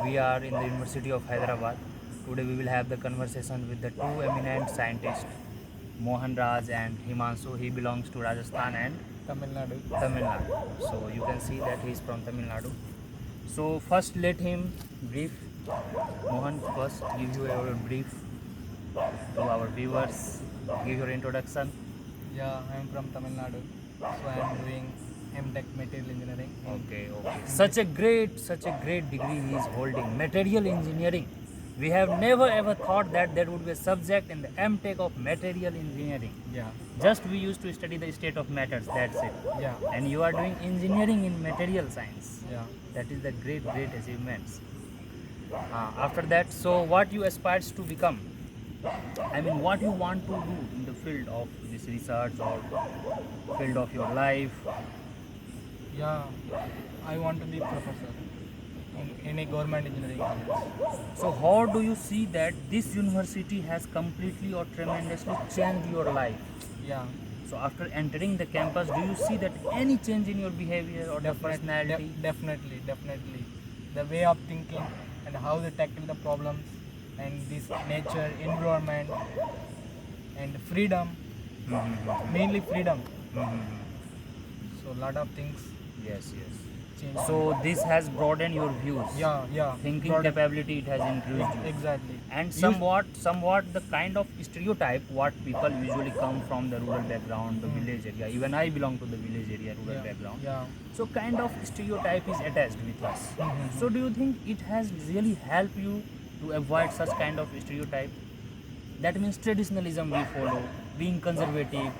we are in the University of Hyderabad. Today we will have the conversation with the two eminent scientists, Mohan Raj and Himanshu. He belongs to Rajasthan and Tamil Nadu. Tamil Nadu. So you can see that he is from Tamil Nadu. So first let him brief. Mohan, first give you your brief to our viewers. Give your introduction. Yeah, I am from Tamil Nadu. So I am doing MTech Material Engineering. Okay. Such a great degree he is holding. Material engineering. We have never ever thought that there would be a subject in the MTech of material engineering. Yeah, Just we used to study the state of matters. That's it. yeah, And you are doing engineering in material science. yeah. That is the great achievements. After that, so what you aspires to become? I mean, what you want to do in the field of this research or field of your life? Yeah, I want to be professor in any government engineering college. So how do you see that this university has completely or tremendously changed your life? Yeah, So after entering the campus, do you see that any change in your behavior or the personality? definitely. The way of thinking and how they tackle the problems and this nature, environment and freedom, Mhm. mainly freedom. Mhm. So lot of things Yes. change. So this has broadened your views. yeah. Thinking Broad- capability it has increased you. Exactly. And Use- somewhat the kind of stereotype what people usually come from the rural background, the village area. Even I belong to the village area, rural background. Yeah. So kind of stereotype is attached with us. Mhm. So do you think it has really helped you to avoid such kind of stereotype? That means traditionalism we follow, being conservative.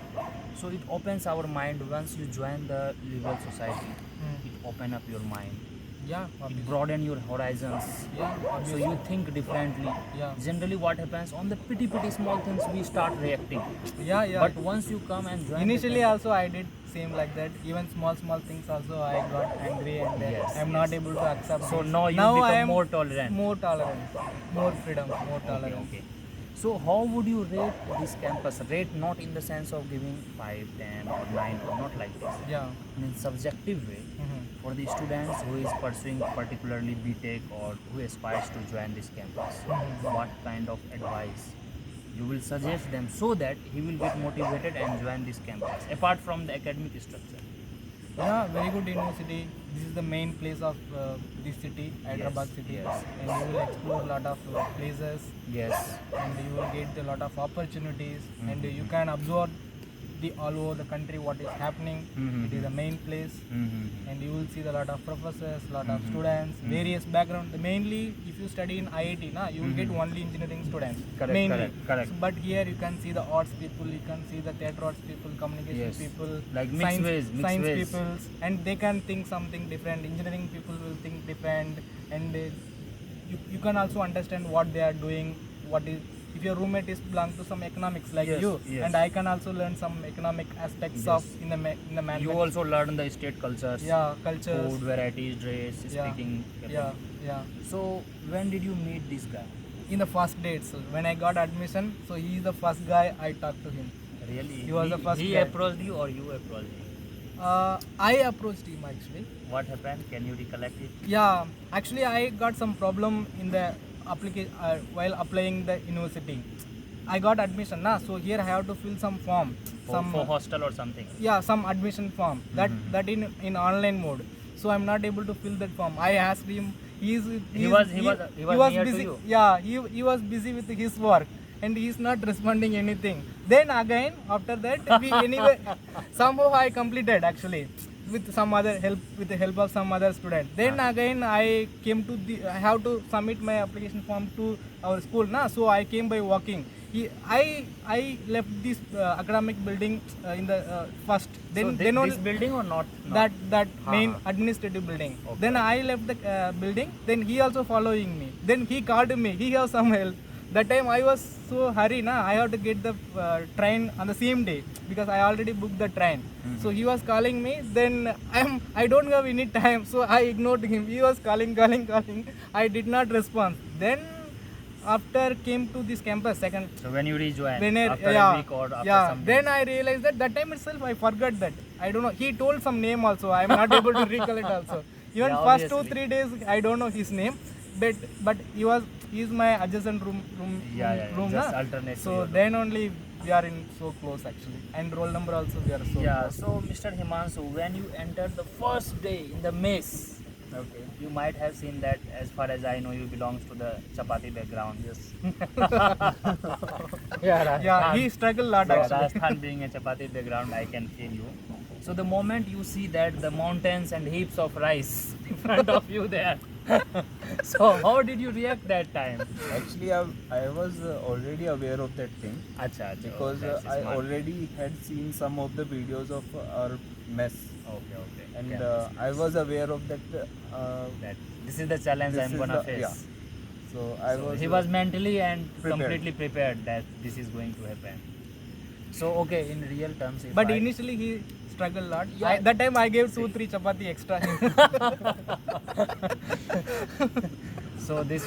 So it opens our mind once you join the liberal society. Mm. It open up your mind. Yeah, It obviously. broaden your horizons. Yeah, So obviously. you think differently. Yeah. Generally what happens on the pretty small things we start reacting. Yeah. But once you come and join Initially the also I did same like that. Even small things also I got angry and Yes, I'm not able to accept. so this. now you I become am more tolerant. more tolerant, more freedom, more tolerance. Okay. So how would you rate this campus? Rate not in the sense of giving 5, 10 or 9 or not like this. Yeah. In a subjective way Mhm. for the students who is pursuing particularly BTech or who aspires to join this campus. Mhm. What kind of advice you will suggest them so that he will get motivated and join this campus apart from the academic structure? Yeah, very good university. This is the main place of this city, Hyderabad city, yes. and you will explore a lot of places, Yes. and you will get a lot of opportunities, and Mhm. you can absorb the all over the country what is happening. Mhm. It is the main place. Mm-hmm. And you will see the lot of professors, lot of Mhm. students, Mhm. various background. Mainly, if you study in IIT, you will get Mhm. only engineering students. Correct, mainly. correct. So, but here you can see the arts people, you can see the theatre arts people, communication Yes. people, Like mixed ways, science ways. people, and they can think something different. Engineering people will think different, and you can also understand what they are doing. What is if your roommate is belong to some economics like Yes, you, yes. and I can also learn some economic aspects Yes. of in the management. You also learn the state cultures, Yeah, cultures. food varieties, dress, Yeah. speaking. Yeah. So when did you meet this guy? In the first day itself, when I got admission, so he is the first guy I talked to him. Really? He was the first He guy. approached you or you approached him? I approached him actually. What happened? Can you recollect it? Yeah, actually I got some problem in the application while applying the university. I got admission, so here I have to fill some form, For hostel or something? some admission form that in online mode. So I'm not able to fill that form. I asked him. He was near to busy. you? Yeah, he was busy with his work and he is not responding anything. Then again after that we anyway somehow I completed actually with the help of some other student. Then again I came to I have to submit my application form to our school, so I came by walking. I left this academic building in the first. Then this building or not? that main Uh-huh. administrative building. Okay. Then I left the building. Then he also following me. Then he called me. He have some help. That time I was so hurry, I have to get the train on the same day because I already booked the train. Mhm. So he was calling me. Then I don't have any time, so I ignored him. He was calling. I did not respond. Then after came to this campus second. So when you rejoined When after a week or after some then days? I realized that time itself I forgot that. I don't know. He told some name also. I am not able to recollect also. Even Yeah, first obviously. 2-3 days I don't know his name. but he's my adjacent room room just na? alternate to So your then only we are in so close actually, and roll number also we are so Yeah, close. so Mr. Himanshu, when you entered the first day in the mess, Okay. you might have seen that, as far as I know, you belongs to the chapati background. Yes. Yeah, he struggled a lot So actually. Rajasthan being a chapati background, I can feel you. So the moment you see that the mountains and heaps of rice in front of you there, so how did you react that time? Actually, I was already aware of that thing Acha, acha, because that's I smart. already had seen some of the videos of our mess, Okay, okay. and Campus I mess. was aware of that. That this is the challenge This I'm is gonna the- face. yeah. So I So was. he was mentally and prepared. completely prepared that this is going to happen. So okay, in real terms, if But I, initially he struggled a lot. Yeah. That time I gave See. 2-3 chapati extra. so this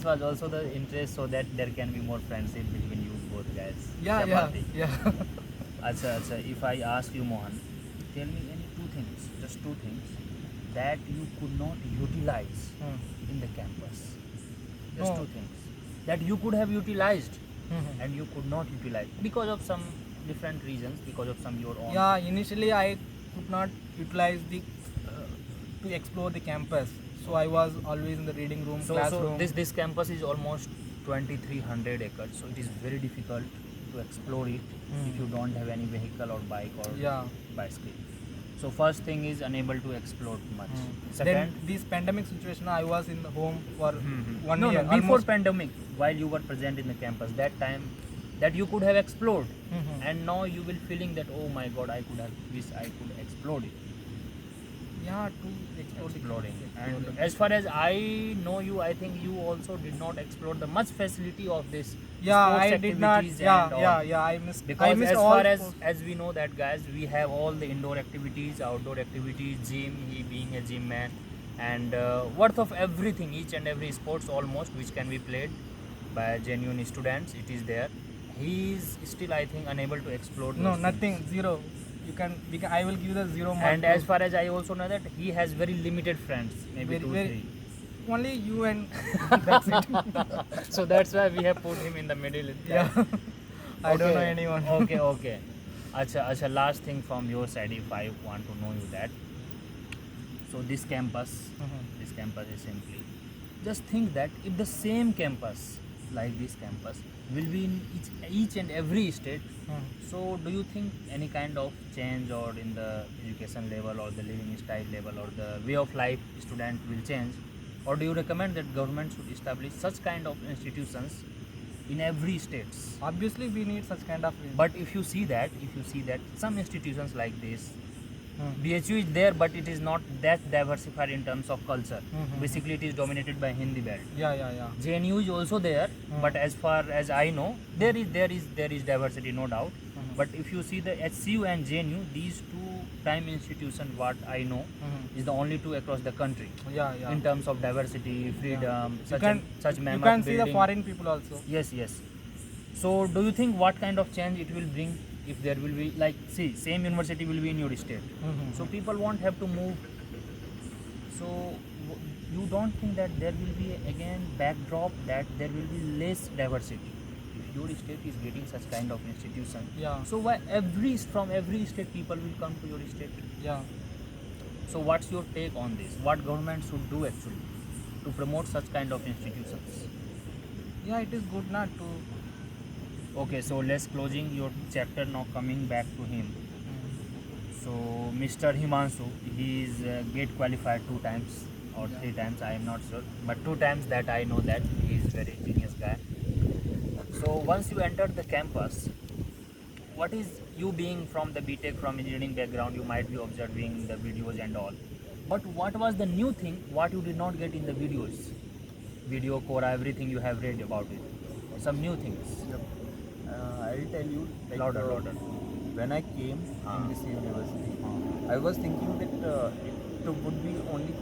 was also the interest, so that there can be more friendship between you both guys. yeah, Chapati. yeah. Acha, acha. If I ask you, Mohan, tell me any two things, just two things that you could not utilize in the campus. Just No. two things that you could have utilized Hmm. and you could not utilize because of some different reasons, because of some your own. Yeah, initially I could not utilize the to explore the campus. So I was always in the reading room, So classroom. this campus is almost 2300 acres, so it is very difficult to explore it if you don't have any vehicle or bike or Yeah. bicycle. So first thing is unable to explore much. Then Second, this pandemic situation, I was in the home for Mhm. 1 no, year. no, before almost. pandemic, while you were present in the campus, that time that you could have explored, Mhm. and now you will feeling that, oh my God, I could have wished I could explore it. Yeah, to explore the Exploring. campus, And exploring. as far as I know you, I think you also did not explore the much facility of this Yeah, sports I did not. activities Yeah, and all. yeah. I missed. I Because missed as all far as sports. we know that, guys, we have all the indoor activities, outdoor activities, gym, he being a gym man, and worth of everything, each and every sports almost which can be played by genuine students, it is there. He is still, I think, unable to explore those No, things. nothing. Zero. We can. I will give the 0 mark. And as far as I also know that he has very limited friends, maybe Very- two, very- three. only you and that's it. So that's why we have put him in the middle. Yeah. I don't know anyone. Okay, okay. Acha, last thing from your side, if I want to know you that. So this campus is simply, just think that if the same campus, like this campus, will be in each and every state, so do you think any kind of change or in the education level or the living style level or the way of life student will change? Or do you recommend that government should establish such kind of institutions in every states? Obviously, we need such kind of. But if you see that some institutions like this, Hmm. BHU is there, but it is not that diversified in terms of culture. Mhm. Basically, it is dominated by Hindi belt. Yeah. JNU is also there, Hmm. but as far as I know, there is diversity, no doubt. Mhm. But if you see the HCU and JNU, these two prime institutions, what I know, is the only two across the country Yeah. in terms of diversity, freedom, You such can such you mammoth can see the building. foreign people also. Yes. So do you think what kind of change it will bring if there will be, like, see, same university will be in your state, so people won't have to move. So you don't think that there will be again backdrop that there will be less diversity if your state is getting such kind of institution? Yeah. So why from every state people will come to your state? Yeah. So what's your take on this? What government should do actually to promote such kind of institutions? Yeah, it is good not to. Okay, so let's closing your chapter now, coming back to him. So Mr. Himanshu, he is gate qualified 2 times or 3 times, I am not sure, but 2 times that I know that he is very genius guy. So once you entered the campus, what is, you being from the BTech, from engineering background, you might be observing the videos and all, but what was the new thing what you did not get in the videos? Video, Quora, everything you have read about it, some new things. Yep. I'll tell you. Like, Louder. When I came in this university, I was thinking that it would be only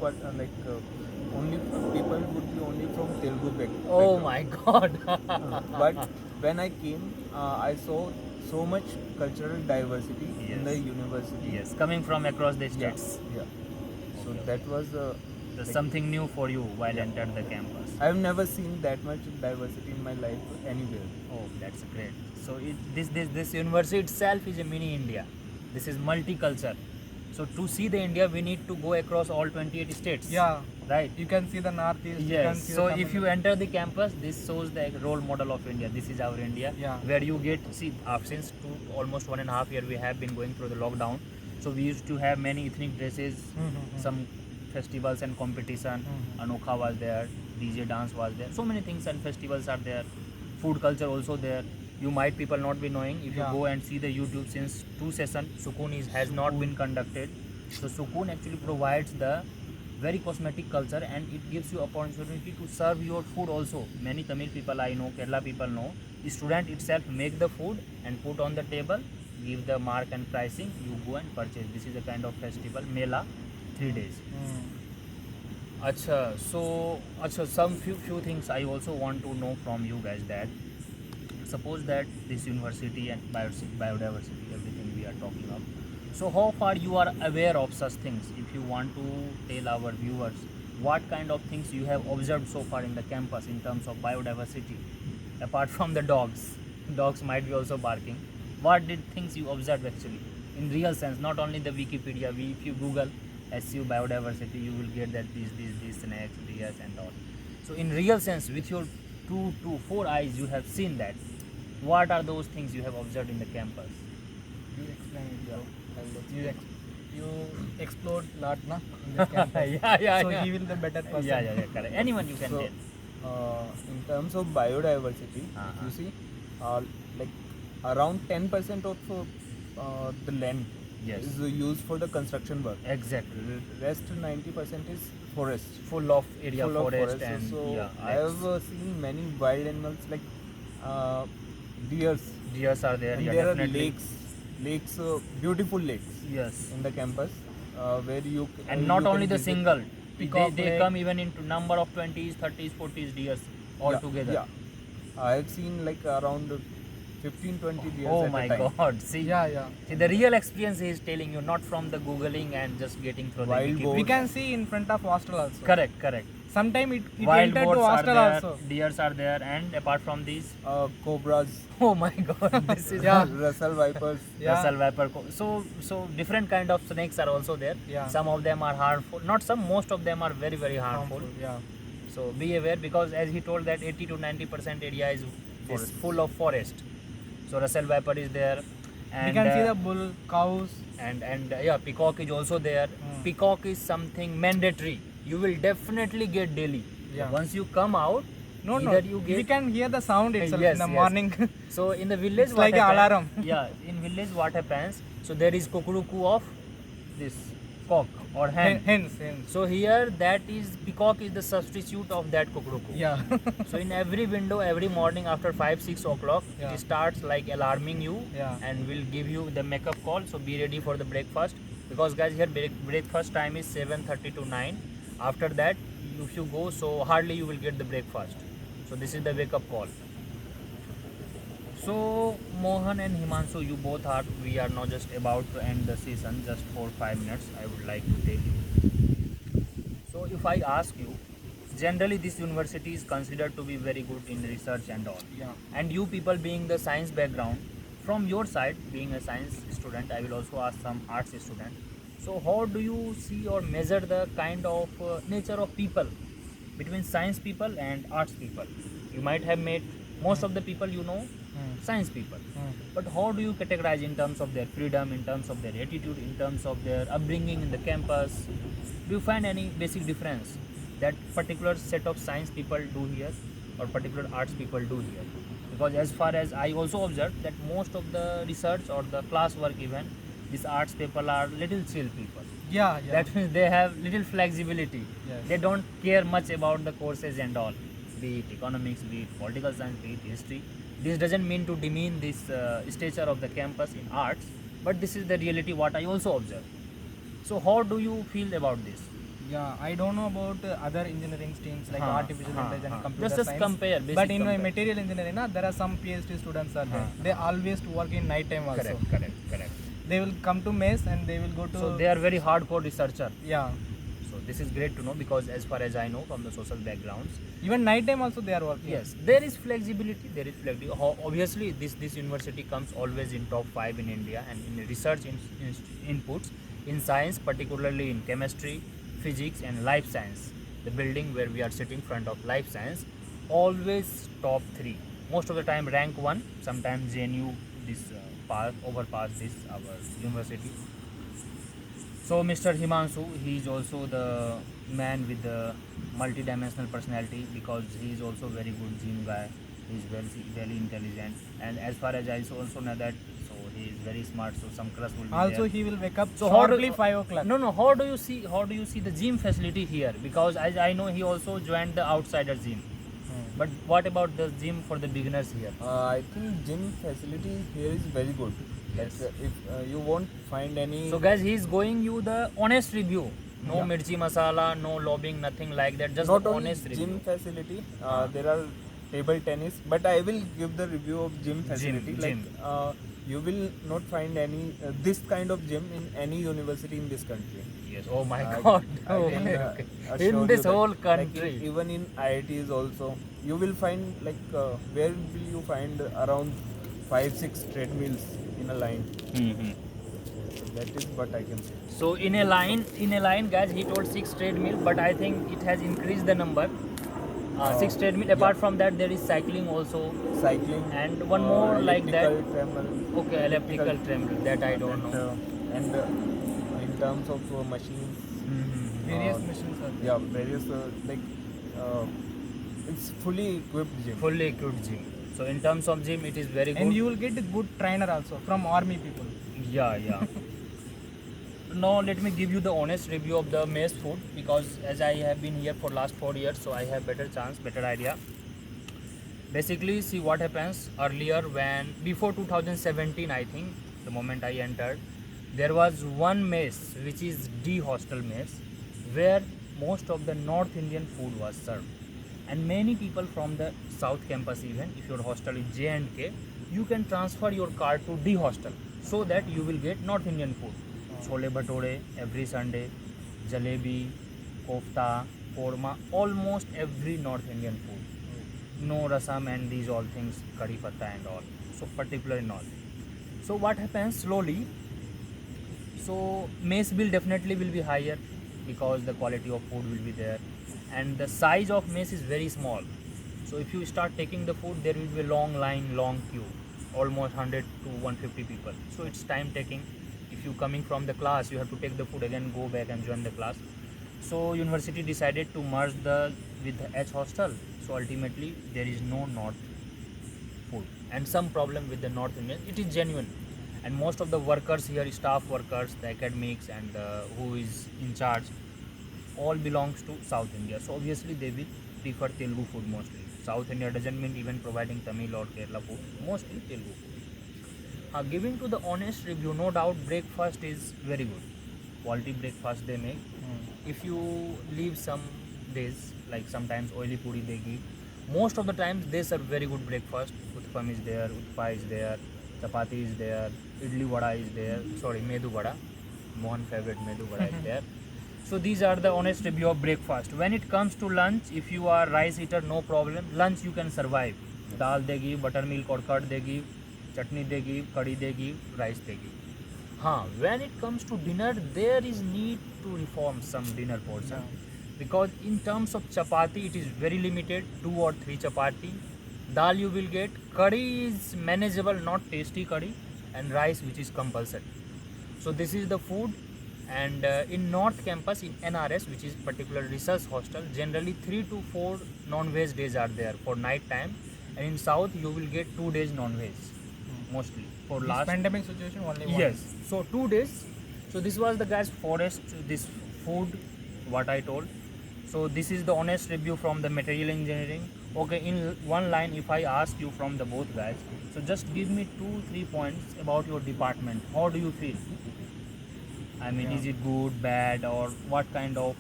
only people would be only from Telugu Oh background. my God. But when I came, I saw so much cultural diversity in the Yes. university. Yes, coming from across the Yeah, states. yeah. So Okay. that was There's something new for you while entered the campus. I've never seen that much diversity in my life anywhere. Oh, that's great. So this university itself is a mini India. This is multicultural. So to see the India, we need to go across all 28 states. Yeah, Right. you can see the northeast. You can Yes. see So the if you enter the campus, this shows the role model of India. This is our India. Yeah. Where you get since almost 1.5 year we have been going through the lockdown. So we used to have many ethnic dresses, some festivals and competition. Anokha was there, DJ dance was there. So many things and festivals are there. Food culture also there. You might people not be knowing if you Yeah. go and see the YouTube since 2 session Sukoon has not been conducted. So Sukoon actually provides the very cosmetic culture and it gives you opportunity to serve your food also. Many Tamil people I know, Kerala people know. The student itself make the food and put on the table, give the mark and pricing. You go and purchase. This is a kind of festival, Mela, 3 days. Acha, some few things I also want to know from you guys that suppose that this university and biodiversity, everything we are talking about. So how far you are aware of such things? If you want to tell our viewers what kind of things you have observed so far in the campus in terms of biodiversity, apart from the dogs might be also barking. What did things you observed actually in real sense, not only the Wikipedia? If you Google SU biodiversity, you will get that these snakes, deers and all. So in real sense, with your 2 to 4 eyes, you have seen that. What are those things you have observed in the campus? You explain it, bro. You explored lot, na? In this campus. yeah. So he will the better person. Yeah, correct. Anyone you can So, tell. in terms of biodiversity, Uh-huh. you see, like around 10% of the land Yes. is used for the construction work. Exactly. Rest 90% is forest. Full of area, Full of forest, forests. and So yeah, I have seen many wild animals like deers. deers are there. And Yeah, there definitely. are lakes, beautiful lakes Yes. in the campus where you And you not can only the visit. single. Peacock They lake. come even into number of 20s, 30s, 40s deers all Yeah, together. Yeah, I have seen like around 15-20 deers Oh at my a time. God! See, Yeah. see, the real experience he is telling you, not from the googling and just getting through Wild the Wikipedia. boar. We can see in front of hostel also. Correct. Sometime it Wild entered boars to are hostel there, also. deers are there, and apart from these, Cobras, oh my God, this is Yeah. Russell vipers. Yeah. Russell viper. So different kind of snakes are also there. Yeah. Some of them are harmful. Not some. Most of them are very harmful. Yeah. So be aware because as he told that 80 to 90% area is Forest. full of forest. So Russell viper is there. And, We can see the bull, cows. and yeah, peacock is also there. Peacock is something mandatory. You will definitely get daily. Yeah. Once you come out, No. either you get We can hear the sound itself Yes, in the yes. morning. So in the village, It's what like an happens- alarm. Yeah, in village what happens? So there is kukuruku of this cock or hen. Hence. So here that is peacock is the substitute of that kukuruku. Yeah. So in every window, every morning after 5-6 o'clock, Yeah. it starts like alarming you Yeah. and will give you the makeup call. So be ready for the breakfast because guys here breakfast time is 7:30 to 9. After that, if you go, so hardly you will get the breakfast. So this is the wake up call. So Mohan and Himanshu, you both are. We are now just about to end the session. Just for 5 minutes, I would like to tell you. So if I ask you, generally this university is considered to be very good in research and all. Yeah. And you people being the science background, from your side being a science student, I will also ask some arts student. So how do you see or measure the kind of nature of people between science people and arts people? You might have met most of the people you know, science people. But how do you categorize in terms of their freedom, in terms of their attitude, in terms of their upbringing in the campus? Do you find any basic difference that particular set of science people do here or particular arts people do here? Because as far as I also observed that most of the research or the classwork even, these arts people are little chill people. Yeah. That means they have little flexibility. Yes. They don't care much about the courses and all, be it economics, be it political science, be it history. This doesn't mean to demean this stature of the campus in arts, but this is the reality what I also observe. So how do you feel about this? Yeah, I don't know about other engineering streams like artificial intelligence, computer Just science. compare, basic But in compare. material engineering, there are some PhD students are there. They always work in night time also. Correct. They will come to mess and they will go to. So they are very hardcore researcher. Yeah. So This is great to know, because as far as I know from the social backgrounds, Even night time also they are working. yes, there is flexibility. There is flexibility. Obviously, this university comes always in top 5 in India, and in research inputs in science, particularly in chemistry, physics, and life science. The building where we are sitting, front of life science, always top 3. Most of the time, rank 1. Sometimes JNU this overpass this our university. So Mr. Himanshu, he is also the man with the multi-dimensional personality, because he is also very good gym guy. He is very intelligent, and as far as I also know that, so he is very smart. So some crush will be Also there. he will wake up So how do- shortly 5 o'clock. No. How do you see the gym facility here? Because as I know, he also joined the outsider gym. But what about the gym for the beginners here? I think gym facility here is very good. Yes. Like, if you won't find any. So guys, he is going you the honest review. No Yeah. mirchi masala, no lobbying, nothing like that. Just not the only honest gym review. facility, there are table tennis, but I will give the review of gym facility. gym. You will not find any this kind of gym in any university in this country. Yes. Oh my I- God. I can, Okay, uh, okay. assure In you this that, whole like, country. even in IITs also, you will find where will you find around 5-6 treadmills in a line. Mhm. That is what I can say. So in a line, guys, he told 6 treadmill, but I think it has increased the number. 6 treadmill. Apart yeah. from that, there is cycling also, Cycling and one more like that. elliptical treadmill. Okay, elliptical treadmill. That I don't And, know. in terms of machines, Mhm. Various Uh, machines are there. yeah, various it's fully equipped gym. Fully equipped gym. So in terms of gym, it is very good. And you will get a good trainer also from army people. Yeah. Now let me give you the honest review of the mess food, because as I have been here for last 4 years, so I have better idea. Basically, see what happens earlier, when before 2017, I think, the moment I entered, there was one mess which is D hostel mess, where most of the North Indian food was served, and many people from the South campus, even if your hostel is J&K, you can transfer your card to D hostel, so that you will get North Indian food. Chole bhature every Sunday, jalebi, kofta, korma, almost every North Indian food. No rasam and these all things, curry patta and all. So particularly North. So what happens slowly? So mess bill definitely will be higher, because the quality of food will be there, and the size of mess is very small. So if you start taking the food, there will be a long line, long queue, almost 100 to 150 people. So it's time taking. If you coming from the class, you have to take the food again, go back and join the class. So university decided to merge with the H hostel. So ultimately there is no North food, and some problem with the North Indian. It is genuine, and most of the workers here, staff workers, the academics, and who is in charge, all belongs to South India. So obviously they will prefer Telugu food mostly. South India doesn't mean even providing Tamil or Kerala food, mostly Telugu food. Giving to the honest review, no doubt breakfast is very good. Quality breakfast they make. If you leave some days, like sometimes oily puri they give, most of the times they serve very good breakfast. Utpam is there, utpa is there, chapati is there, idli vada is there, sorry, medu vada, Mohan favorite medu vada is there. So these are the honest review of breakfast. When it comes to lunch, if you are rice eater, no problem, lunch you can survive. Dal they give, buttermilk or curd they give, chutney they give, curry they give, rice they give. When it comes to dinner, there is need to reform some dinner portion, because in terms of chapati, it is very limited, 2 or 3 chapati. Dal you will get, curry is manageable, not tasty curry, and rice which is compulsory. So this is the food. And in North Campus, in NRS, which is particular research hostel, generally 3 to 4 non-veg days are there for night time, and in South you will get 2 days non-veg mostly for This last. pandemic situation only one. Yes. So 2 days. So this was the guys forest, this food, what I told. So this is the honest review from the material engineering. Okay, in one line, if I ask you from the both guys, so just give me 2-3 points about your department. How do you feel? I mean, is it good, bad, or what kind of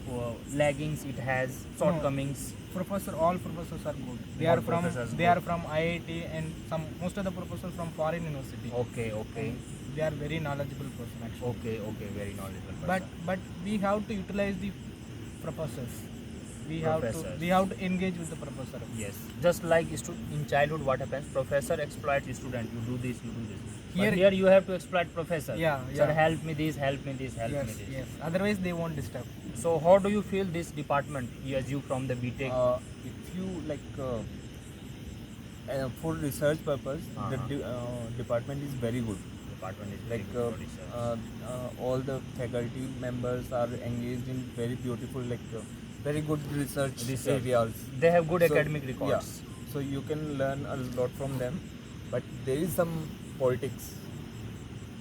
laggings it has, shortcomings? All professors are good. They All are from professors they good. are from IIT, and most of the professors from foreign university. Okay, They are very knowledgeable person actually. okay, very knowledgeable. But we have to utilize the professors. We Professors. have to engage with the professor. Yes, just like in childhood, what happens? Professor exploits student. You do this, you do this. Here- But here you have to exploit professor. Yeah, Sir, yeah. help me this, help me this, help me Yes, this. yes. Otherwise, they won't disturb. So how do you feel this department? As you from the BTech. If you like for research purpose, the department is very good. Department is very Like good for research. all the faculty members are engaged in very beautiful, very good research Research. areas. They have good So, academic records. Yeah, so you can learn a lot from them, but there is some politics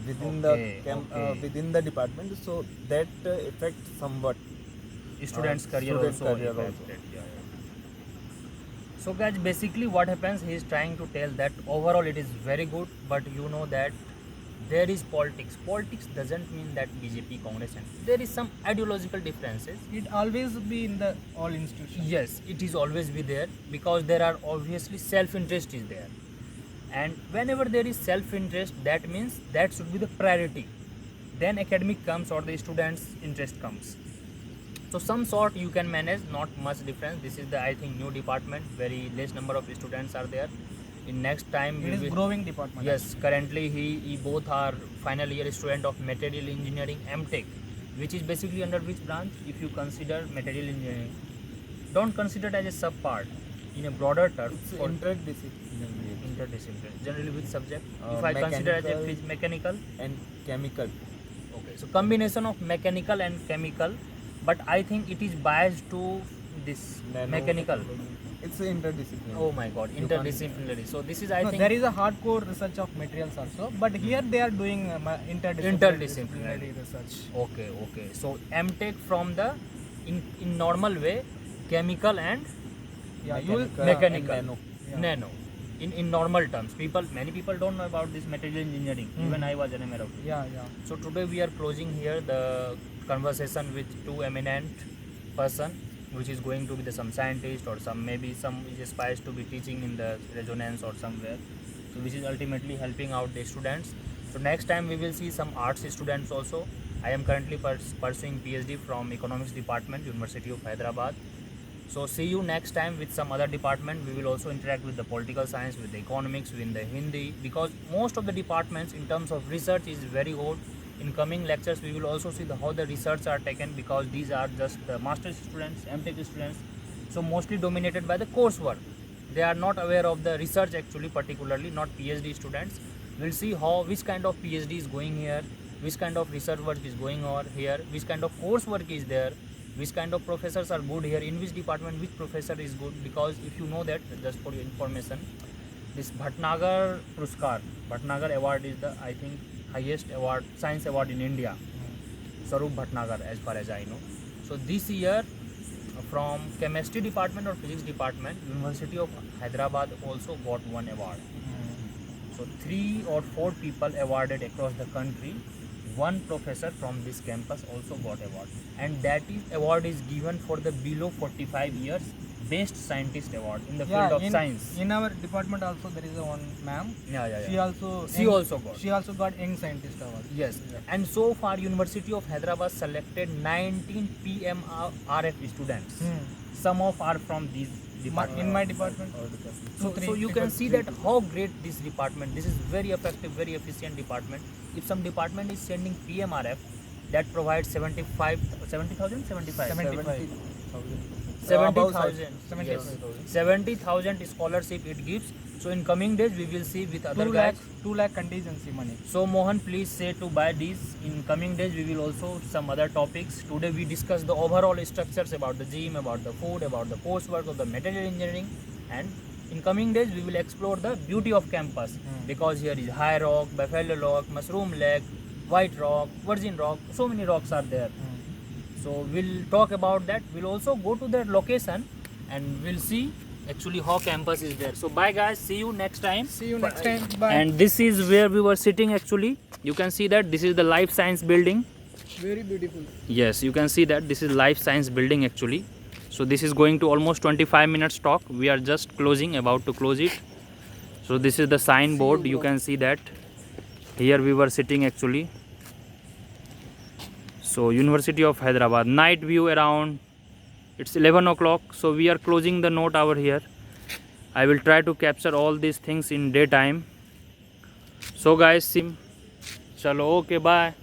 within Okay, okay. within the department, so that affects somewhat. Students' career student also career affected. Yeah, yeah. So guys, basically what happens, he is trying to tell that overall it is very good, but you know that there is politics. Politics doesn't mean that BJP, Congress, and there is some ideological differences. It always be in the all institutions. Yes, it is always be there because there are obviously self-interest is there, and whenever there is self-interest, that means that should be the priority. Then academic comes or the students' interest comes. So some sort you can manage, not much difference. This is the I think new department. Very less number of students are there. In next time It is growing department. Yes, currently he both are final year student of material engineering MTech, which is basically under which branch? If you consider material engineering, don't consider it as a sub part. In a broader term, It's for interdisciplinary interdisciplinary. Generally, which subject? If Uh, I consider as a mechanical. mechanical, and chemical. okay. So combination of mechanical and chemical, but I think it is biased to this Nano- mechanical. It's interdisciplinary. Oh my God, You can't- interdisciplinary. So this is I No, think there is a hardcore research of materials also, but here they are doing interdisciplinary research. okay, okay. So MTech from the in normal way, chemical and Yeah, you will, mechanical, and nano. Yeah. nano. In normal terms, many people don't know about this material engineering. Mhm. Even I was unaware of it. yeah, yeah. So today we are closing here the conversation with two eminent person, which is going to be some scientist or some maybe some which aspires to be teaching in the resonance or somewhere. So which is ultimately helping out the students. So next time we will see some arts students also. I am currently pursuing PhD from economics department, University of Hyderabad. So see you next time with some other department. We will also interact with the political science, with the economics, with the Hindi, because most of the departments in terms of research is very good. In coming lectures, we will also see how the research are taken, because these are just the master's students, MTech students, so mostly dominated by the coursework. They are not aware of the research actually, particularly not PhD students. We'll see which kind of PhD is going here, which kind of research work is going on here, which kind of coursework is there, which kind of professors are good here, in which department which professor is good. Because if you know that, just for your information, this Bhatnagar Puruskar, Bhatnagar award is the I think highest award, science award in India. Sarup Bhatnagar, as far as I know. So this year from chemistry department or physics department, University of Hyderabad also got one award. So 3 or 4 people awarded across the country. One professor from this campus also got award, and that award is given for the below 45 years best scientist award in the field of science. In our department also there is a one ma'am. Yeah. She also She also got. young scientist award. Yes, and so far University of Hyderabad selected 19 PMRF students. Some of are from these departments. In my department, So you can see that how great this department. This is very effective, very efficient department. If some department is sending PMRF, that provides 70,000, 70,000 scholarship it gives. So in coming days we will see with other 2 guys. lakh contingency money. So Mohan, please say to buy these. In coming days we will also some other topics. Today we discuss the overall structures about the gym, about the food, about the coursework of the material engineering, and in coming days we will explore the beauty of campus, because here is High Rock, Buffalo Rock, Mushroom Lake, White Rock, Virgin Rock. So many rocks are there. So we'll talk about that. We'll also go to that location and we'll see actually how campus is there. So bye guys, see you next time. See you next time. Bye. And this is where we were sitting actually. You can see that this is the life science building. Very beautiful. Yes, you can see that this is life science building actually. So this is going to almost 25 minutes talk. We are just closing, about to close it. So this is the signboard. You can see that here we were sitting actually. So University of Hyderabad, night view around It's 11 o'clock, so we are closing the note over here. I will try to capture all these things in daytime. So guys, chalo, okay, bye.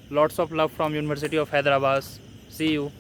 Lots of love from University of Hyderabad. See you.